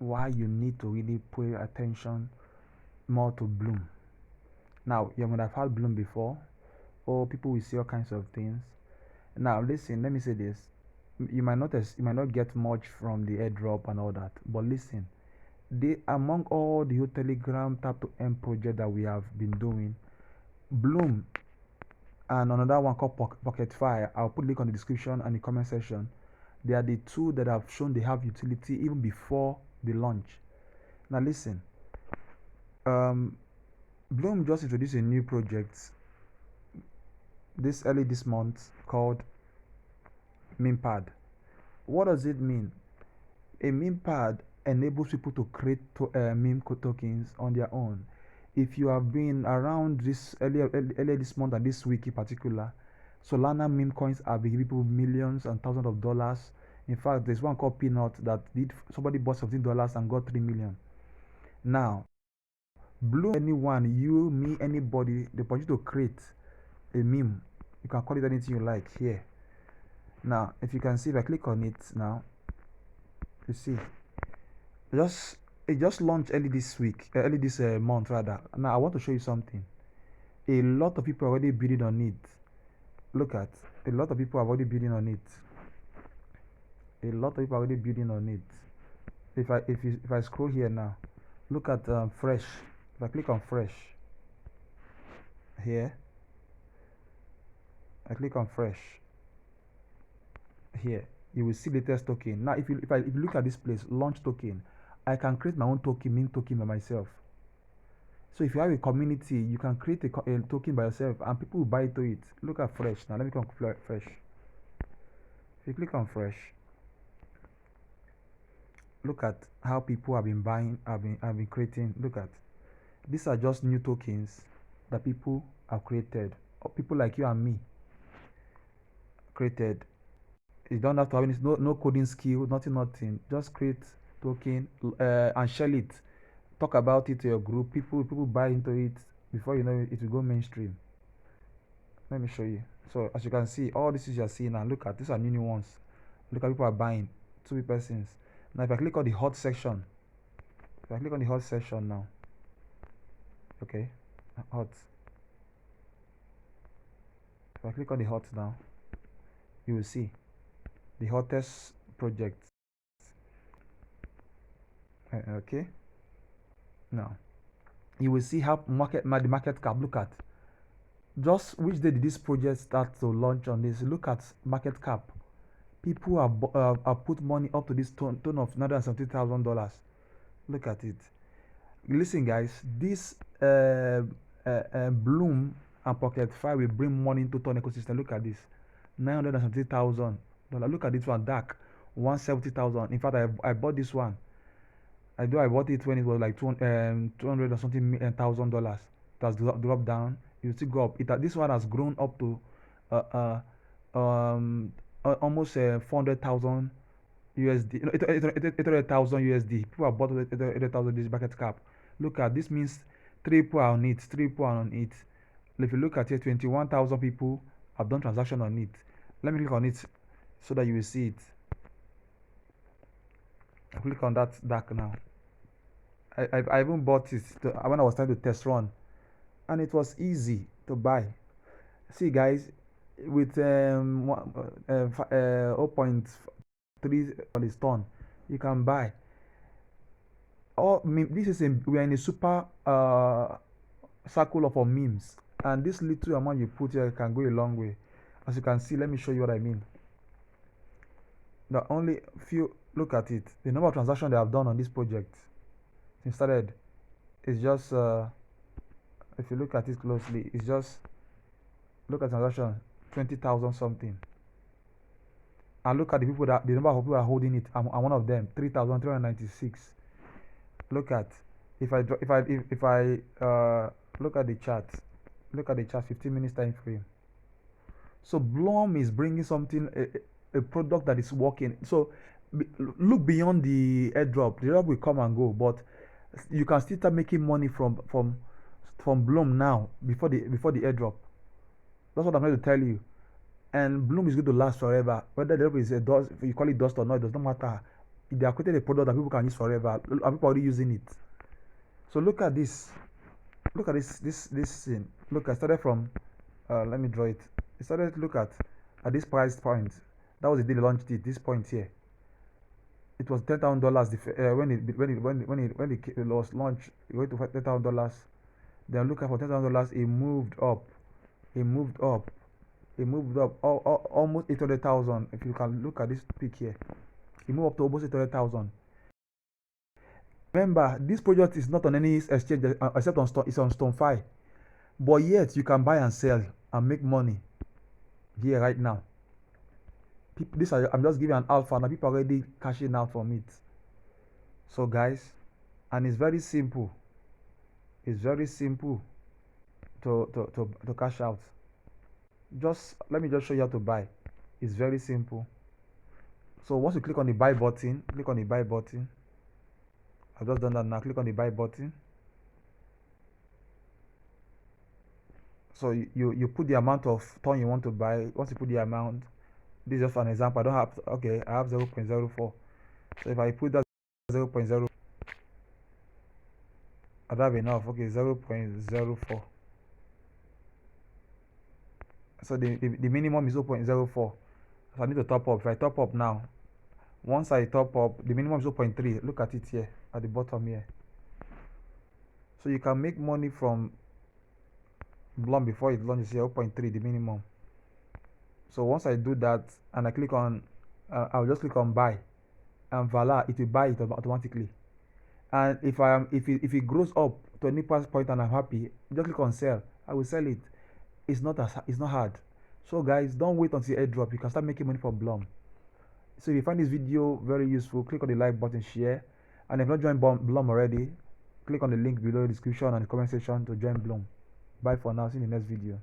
why you need to really pay attention more to Bloom. Now, you might have had Bloom before, or people will see all kinds of things. Now, listen, let me say this. You might not get much from the airdrop and all that, but listen, among all the whole Telegram tap to earn project that we have been doing, Bloom and another one called PocketFi, I'll put link on the description and the comment section. They are the two that have shown they have utility even before the launch. Now listen, um, Bloom just introduced a new project this month called Memepad. What does it mean? A Memepad enables people to create meme tokens on their own. If you have been around this earlier this month and this week in particular, Solana meme coins are giving people millions and thousands of dollars. In fact, there's one called Peanut that somebody bought $17 and got 3 million. Now, Bloom, anyone, you, me, anybody, they want you to create a meme. You can call it anything you like here. Now, if you can see, if I click on it now, you see, it just launched early this week, early this month rather. Now, I want to show you something. A lot of people are already bidding on it. Look at, a lot of people are already bidding on it. A lot of people are already bidding on it. If I scroll here now, look at fresh. If I click on fresh here, I click on fresh here, you will see latest token. Now if you look at this place, launch token, I can create my own token, meme token by myself. So if you have a community, you can create a token by yourself and people will buy into it. Look at fresh. Now let me click on fresh. If you click on fresh, look at how people have been buying, have been creating. Look at, these are just new tokens that people have created, or people like you and me created. You don't have to have any, no coding skill, nothing. Just create token and share it. Talk about it to your group. People buy into it. Before you know it, it will go mainstream. Let me show you. So as you can see, all this is you're seeing now. Look at, these are new ones. Look at, people are buying 2 persons. Now if I click on the hot section, now, okay, hot. If I click on the hot now, you will see the hottest project. Okay, now you will see how the market cap. Look at, just which day did this project start to launch on this? Look at market cap. People have put money up to this tone of $970,000. Look at it. Listen guys, this Bloom and PocketFi will bring money into ton ecosystem. Look at this, $970,000. Look at this one, dark, 170,000. In fact, I bought this one. I bought it when it was like 200 or something thousand dollars. It has dropped down. You still go up. This one has grown up to almost 400,000 USD. 800,000 USD. People have bought 800,000 this market cap. Look at this, means 3 people are on it. 3 people are on it. If you look at it, 21,000 people have done transaction on it. Let me click on it so that you will see it. I click on that dark now. I even bought it when I was trying to test run, and it was easy to buy. See guys, with 0.3 on this ton, you can buy. This is we are in a super circle of our memes, and this little amount you put here can go a long way. As you can see, let me show you what I mean. The only few, look at it, the number of transactions they have done on this project since started is just if you look at it closely, it's just, look at transaction 20,000 something, and look at the people, that the number of people are holding it. I'm one of them, 3,396. Look at, if I look at the chart, 15 minutes time frame. So Blum is bringing something, a product that is working. So look beyond the airdrop. The airdrop will come and go, but you can still start making money from Blum now before the airdrop. That's what I'm trying to tell you. And Blum is going to last forever. Whether the airdrop is you call it dust or not, it does not matter. they have created a product that people can use forever, and people are already using it. So look at this. Look at this thing. Look, I started from let me draw it. I started to look at this price point. That was the day they launched it. This point here, it was $10,000 when it was launched. It went to $10,000. Then look at for $10,000, it moved up. It moved up. It moved up almost 800,000. If you can look at this peak here, it moved up to almost 800,000. Remember, this project is not on any exchange except on Stone. It's on StoneFi, but yet you can buy and sell and make money here right now. I'm just giving an alpha now. People are already cashing out from it. So guys, and it's very simple. It's very simple to cash out. Just let me just show you how to buy. It's very simple. So once you click on the buy button, click on the buy button. I've just done that now. Click on the buy button. So you put the amount of ton you want to buy. Once you put the amount, this is just an example. I don't have, okay, I have 0.04. So if I put that 0.0, I don't have enough. Okay, 0.04. So the minimum is 0.04. So I need to top up. If I top up now, once I top up, the minimum is 0.3. Look at it here at the bottom here. So you can make money from Blum before it launches here, 0.3 the minimum. So once I do that and I click on I'll just click on buy, and voila, it will buy it automatically. And if it grows up to any price point and I'm happy, just click on sell. I will sell it. It's not hard. So guys, don't wait until airdrop. You can start making money from Blum. So if you find this video very useful, click on the like button, share, and if you've not joined Blum already, click on the link below the description and the comment section to join Blum. Bye for now. See you in the next video.